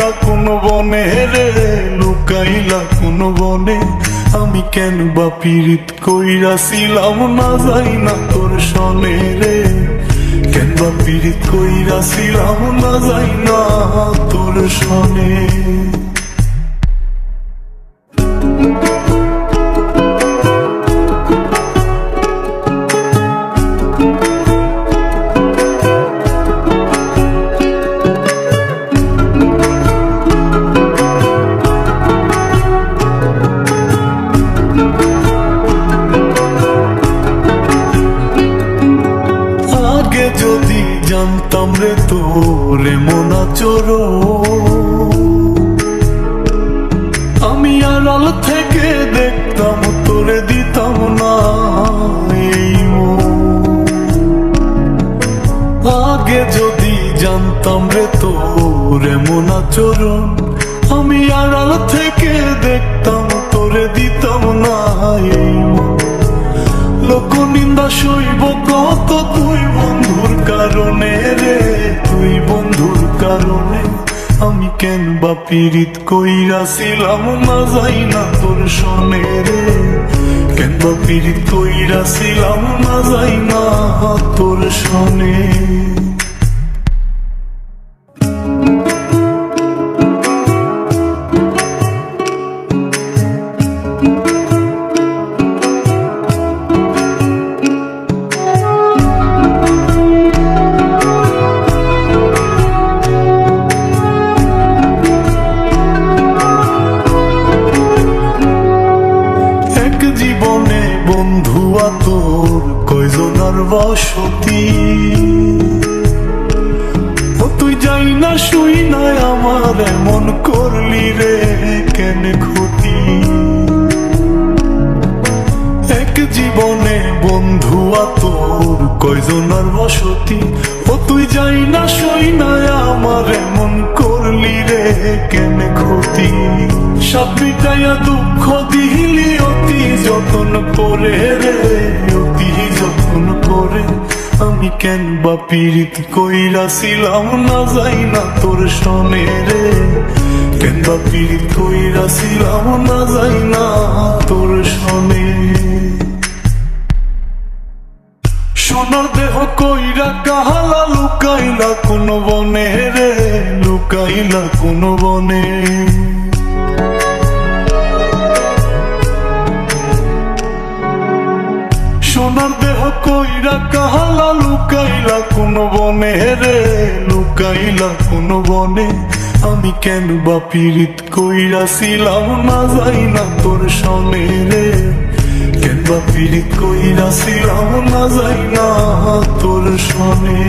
লুকাইলা কোন বনে রে, লুকাইলা কোন বনে। আমি কেন বা পীড়িত কইরাছিলাম না যাই না তোর সনে রে, কেন বা পীড়িত কইরাছিলাম না যাই না তোর সনে। যদি জানতাম রে তোর এমন আচরণ, আমি আড়াল থেকে দেখতাম তোরে দিতাম না এই মন। আগে যদি জানতাম রে তোর এমন আচরণ, আমি আড়াল থেকে দেখতাম তোরে দিতাম না এই মন। লোক নিন্দা সইব কত তুই বন্ধুর কারণে রে, তুই বন্ধুর কারণে। আমি কেন বা পীড়িত কইরাছিলাম না যাই না তোর সনে রে, কেন বা পীড়িত কইরাছিলাম না যাই না তোর সনে। জীবনে বন্ধু তোর কয়জনার বসতি, ও তুই যাই না শুই নাই আমার এমন করলি রে কেন ক্ষতি। এক জীবনে বন্ধু তোর কয়জনার বসতি, ও তুই যাই না শুই নাই আমার এমন করলি রে কেন ক্ষতি। সব মিটাইয়া দুঃখ দিলি অতি যতন করে রে, অতি যতন করে। আমি কেন বা পীড়িত কইরাছিলাম না যাই না তোর সনে রে, কেন বা পীড়িত কইরাছিলাম না যাই না তোর সনে। সোনার দেহ কইরা কাহালা লুকাইলা কোন বনে রে, লুকাইলা কোন বনে। সোনার দেহ কইরা কাহালা লুকাইলা কোন বনে রে, লুকাইলা কোন বনে। আমি কেন বা পীড়িত কইরাছিলাম না যাই না তোর সনে রে, কেন বা পীড়িত কইরাছিলাম না যাই না তোর সনে।